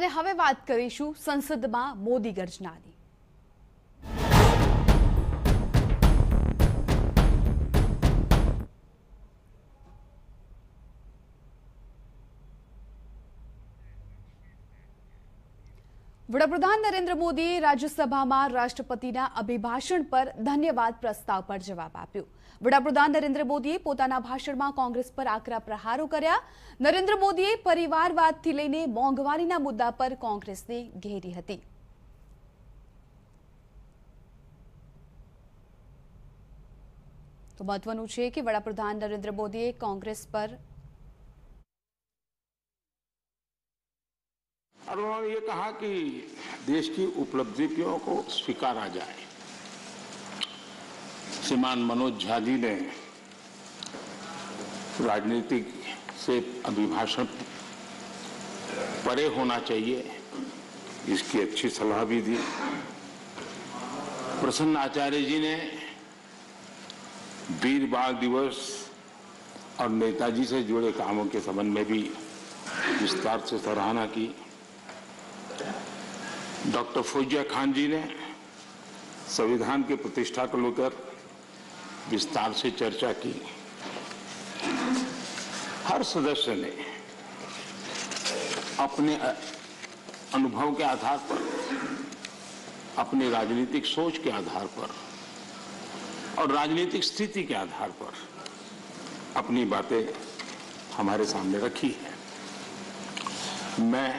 અને હવે વાત કરીશું સંસદમાં મોદી ગર્જનાની। વડાપ્રધાન નરેન્દ્ર મોદીએ રાજ્યસભામાં રાષ્ટ્રપતિના અભિભાષણ પર ધન્યવાદ પ્રસ્તાવ પર જવાબ આપ્યો। વડાપ્રધાન નરેન્દ્ર મોદીએ પોતાના ભાષણમાં કોંગ્રેસ પર આકરા પ્રહારો કર્યા। નરેન્દ્ર મોદીએ પરિવારવાદથી લઈને મોંઘવારીના મુદ્દા પર કોંગ્રેસને ઘેરી હતી। તો મહત્વનું છે કે વડાપ્રધાન નરેન્દ્ર મોદીએ કોંગ્રેસ પર और उन्होंने ये कहा कि देश की उपलब्धियों को स्वीकारा जाए। श्रीमान मनोज झा जी ने राजनीतिक से अभिभाषण परे होना चाहिए, इसकी अच्छी सलाह भी दी। प्रसन्न आचार्य जी ने वीर बाल दिवस और नेताजी से जुड़े कामों के संबंध में भी विस्तार से सराहना की। डॉक्टर फौजिया खान जी ने संविधान की प्रतिष्ठा को लेकर विस्तार से चर्चा की। हर सदस्य ने अपने अनुभव के आधार पर, अपनी राजनीतिक सोच के आधार पर और राजनीतिक स्थिति के आधार पर अपनी बातें हमारे सामने रखी है। मैं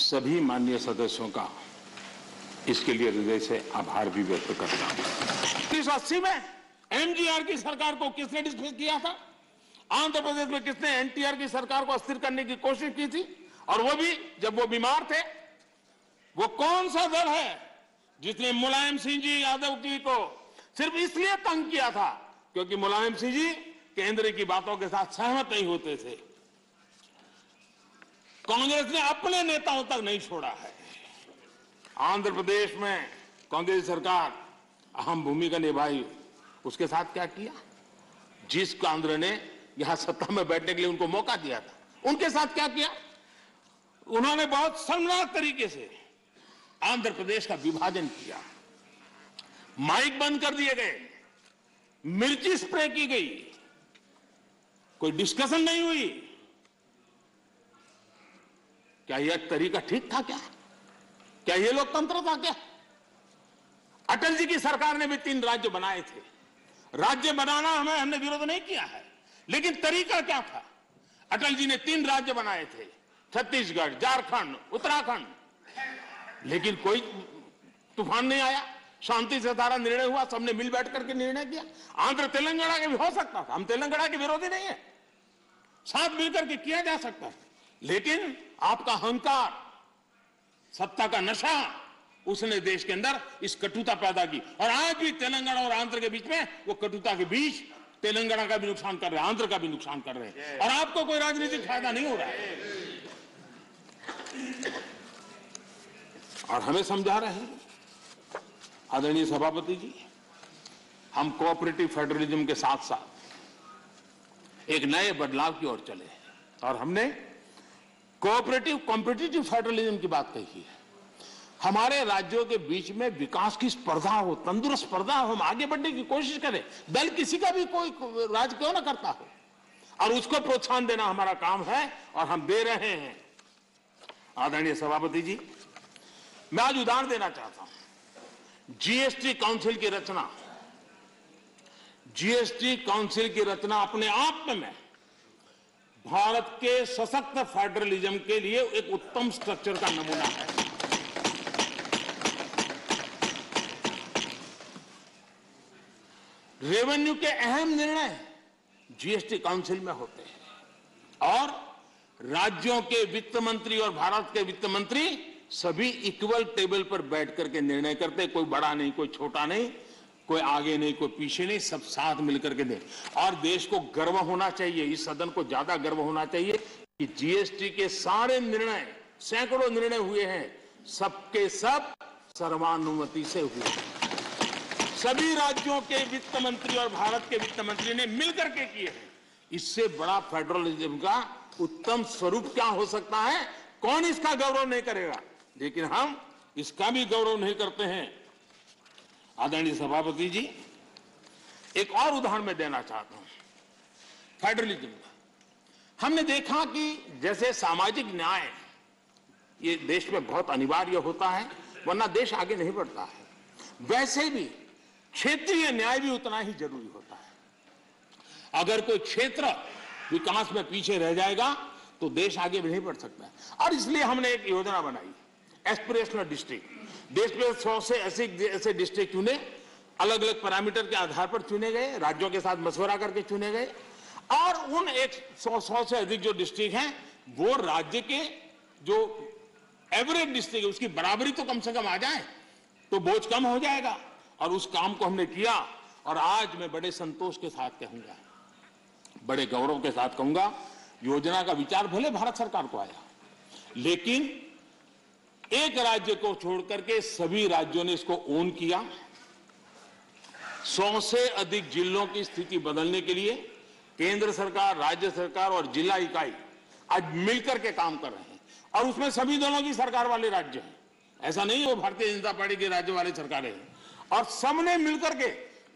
सभी माननीय सदस्यों का इसके लिए हृदय से आभार भी व्यक्त करता हूं। 1980 में एमजीआर की सरकार को किसने डिसमिस किया था? आंध्र प्रदेश में किसने एनटीआर की सरकार को अस्थिर करने की कोशिश की थी? और वो भी जब वो बीमार थे। वो कौन सा दल है जिसने मुलायम सिंह जी यादव जी को सिर्फ इसलिए तंग किया था क्योंकि मुलायम सिंह जी केंद्र की बातों के साथ सहमत नहीं होते थे? कांग्रेस ने अपने नेताओं तक नहीं छोड़ा है। आंध्र प्रदेश में कांग्रेस सरकार अहम भूमिका निभाई। उसके साथ क्या किया? जिस केंद्र ने यहां सत्ता में बैठने के लिए उनको मौका दिया था, उनके साथ क्या किया? उन्होंने बहुत शर्मनाक तरीके से आंध्र प्रदेश का विभाजन किया। माइक बंद कर दिए गए, मिर्ची स्प्रे की गई, कोई डिस्कशन नहीं हुई। क्या यह तरीका ठीक था? क्या यह लोकतंत्र था? क्या अटल जी की सरकार ने भी 3 राज्य बनाए थे। राज्य बनाना हमने विरोध नहीं किया है, लेकिन तरीका क्या था? अटल जी ने 3 राज्य बनाए थे, छत्तीसगढ़, झारखंड, उत्तराखंड। लेकिन कोई तूफान नहीं आया, शांति से सारा निर्णय हुआ, सबने मिल बैठ करके निर्णय किया। आंध्र तेलंगाना के भी हो सकता था, हम तेलंगाना के विरोधी नहीं है, साथ मिलकर के किया जा सकता है। लेकिन आपका अहंकार, सत्ता का नशा, उसने देश के अंदर इस कटुता पैदा की। और आज भी तेलंगाना और आंध्र के बीच में वो कटुता के बीच तेलंगाना का भी नुकसान कर रहे हैं, आंध्र का भी नुकसान कर रहे हैं, और आपको कोई राजनीतिक फायदा नहीं हो रहा है। और हमें समझा रहे हैं आदरणीय सभापति जी, हम कोऑपरेटिव फेडरलिज्म के साथ साथ एक नए बदलाव की ओर चले और हमने कोऑपरेटिव कॉम्पिटिटिव फेडरलिज्म की बात कही है। हमारे राज्यों के बीच में विकास की स्पर्धा हो, तंदुरुस्त स्पर्धा हो, हम आगे बढ़ने की कोशिश करें। दल किसी का भी कोई राज्य क्यों ना करता हो, और उसको प्रोत्साहन देना हमारा काम है और हम दे रहे हैं। आदरणीय सभापति जी, मैं आज उदाहरण देना चाहता हूं। जीएसटी काउंसिल की रचना, जीएसटी काउंसिल की रचना अपने आप में भारत के सशक्त फेडरलिज्म के लिए एक उत्तम स्ट्रक्चर का नमूना है। रेवेन्यू के अहम निर्णय जीएसटी काउंसिल में होते हैं और राज्यों के वित्त मंत्री और भारत के वित्त मंत्री सभी इक्वल टेबल पर बैठ करके निर्णय करते। कोई बड़ा नहीं, कोई छोटा नहीं, कोई आगे नहीं, कोई पीछे नहीं, सब साथ मिलकर के दे। और देश को गर्व होना चाहिए, इस सदन को ज्यादा गर्व होना चाहिए कि जीएसटी के सारे निर्णय, सैकड़ों निर्णय हुए हैं, सबके सब सर्वानुमति से हुए। सभी राज्यों के वित्त मंत्री और भारत के वित्त मंत्री ने मिलकर के किए हैं। इससे बड़ा फेडरलिज्म का उत्तम स्वरूप क्या हो सकता है कौन इसका गौरव नहीं करेगा, लेकिन हम इसका भी गौरव नहीं करते हैं। आदरणीय सभापति जी, एक और उदाहरण मैं देना चाहता हूं फेडरलिज्म का। हमने देखा कि जैसे सामाजिक न्याय ये देश में बहुत अनिवार्य होता है, वरना देश आगे नहीं बढ़ता है, वैसे भी क्षेत्रीय न्याय भी उतना ही जरूरी होता है। अगर कोई क्षेत्र विकास में पीछे रह जाएगा तो देश आगे नहीं बढ़ सकता है। और इसलिए हमने एक योजना बनाई, एस्पिरेशनल डिस्ट्रिक्ट। देश में 100 से ऐसे डिस्ट्रिक्ट चुने, अलग अलग पैरामीटर के आधार पर चुने गए, राज्यों के साथ मशवरा करके चुने गए, और उन 100 से अधिक जो डिस्ट्रिक्ट हैं वो राज्य के जो एवरेज डिस्ट्रिक्ट है उसकी बराबरी तो कम से कम आ जाए तो बोझ कम हो जाएगा। और उस काम को हमने किया, और आज मैं बड़े संतोष के साथ कहूंगा, बड़े गौरव के साथ कहूंगा, योजना का विचार भले भारत सरकार को आया, लेकिन एक राज्य को छोड़कर के सभी राज्यों ने इसको ओन किया। 100 से अधिक जिलों की स्थिति बदलने के लिए केंद्र सरकार, राज्य सरकार और जिला इकाई आज मिलकर के काम कर रहे हैं, और उसमें सभी दोनों की सरकार वाले राज्य हैं। ऐसा नहीं है वो भारतीय जनता पार्टी के राज्य वाले सरकारें हैं, और सबने मिलकर के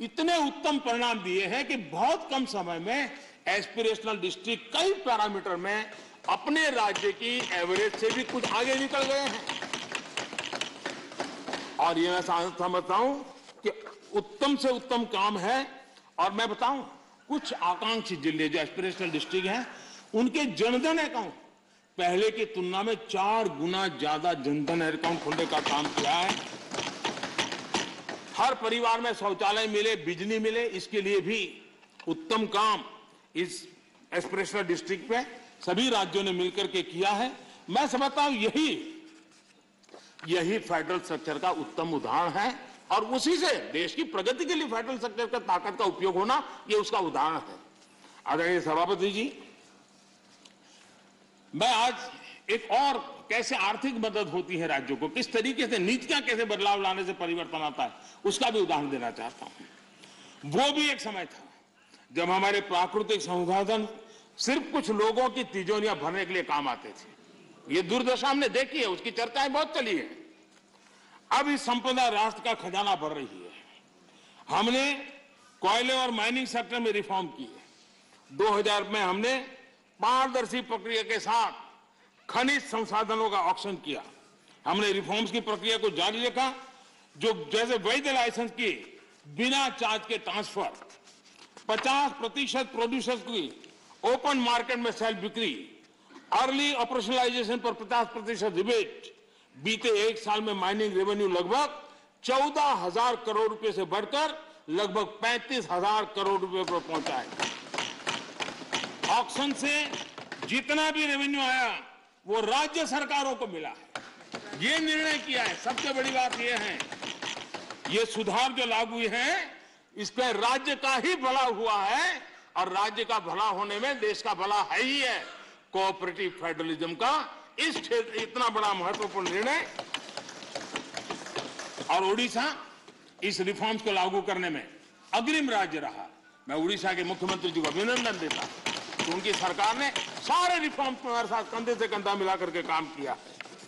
इतने उत्तम परिणाम दिए हैं कि बहुत कम समय में एस्पिरेशनल डिस्ट्रिक्ट कई पैरामीटर में अपने राज्य की एवरेज से भी कुछ आगे निकल गए हैं। और ये मैं समझता हूं कि उत्तम से उत्तम काम है। और मैं बताऊं, कुछ आकांक्षी जिले जो एस्पिरेशनल डिस्ट्रिक्ट हैं उनके जनधन अकाउंट पहले की तुलना में 4 गुना ज्यादा जनधन अकाउंट खोलने का काम किया है। हर परिवार में शौचालय मिले, बिजली मिले, इसके लिए भी उत्तम काम इस एस्पिरेशनल डिस्ट्रिक्ट में सभी राज्यों ने मिलकर के किया है। मैं समझता हूं यही फेडरल स्ट्रक्चर का उत्तम उदाहरण है, और उसी से देश की प्रगति के लिए फेडरल स्ट्रक्चर का ताकत का उपयोग होना यह उसका उदाहरण है। आदरणीय सभापति जी, मैं आज एक और कैसे आर्थिक मदद होती है राज्यों को, किस तरीके से नीतियां कैसे बदलाव लाने से परिवर्तन आता है, उसका भी उदाहरण देना चाहता हूं। वो भी एक समय था जब हमारे प्राकृतिक संसाधन सिर्फ कुछ लोगों की तिजोरियां भरने के लिए काम आते थे। ये दुर्दशा हमने देखी है, उसकी चर्चाएं बहुत चली है। अब इस संपदा राष्ट्र का खजाना भर रही है। हमने कोयले और माइनिंग सेक्टर में रिफॉर्म किए। 2000 में हमने पारदर्शी प्रक्रिया के साथ खनिज संसाधनों का ऑक्शन किया। हमने रिफॉर्म्स की प्रक्रिया को जारी रखा, जो जैसे वैध लाइसेंस की बिना चार्ज के ट्रांसफर, 50% प्रोड्यूसर्स की ओपन मार्केट में सेल्फ बिक्री, अर्ली ऑपरेशनलाइजेशन पर 50% रिबेट। बीते 1 साल में माइनिंग रेवेन्यू लगभग 14,000 करोड़ रुपए से बढ़कर लगभग 35,000 करोड़ रुपए पर पहुंचा है। ऑक्शन से जितना भी रेवेन्यू आया वो राज्य सरकारों को मिला है। ये निर्णय किया है। सबसे बड़ी बात यह है, ये सुधार जो लागू है इसमें राज्य का ही भला हुआ है, और राज्य का भला होने में देश का भला है ही है। कोऑपरेटिव फेडरलिज्म का इस क्षेत्र इतना बड़ा महत्वपूर्ण निर्णय, और उड़ीसा इस रिफॉर्म्स को लागू करने में अग्रिम राज्य रहा। मैं उड़ीसा के मुख्यमंत्री जी को अभिनंदन देता हूं कि उनकी सरकार ने सारे रिफॉर्म्स को हमारे साथ कंधे से कंधा मिला करके काम किया है।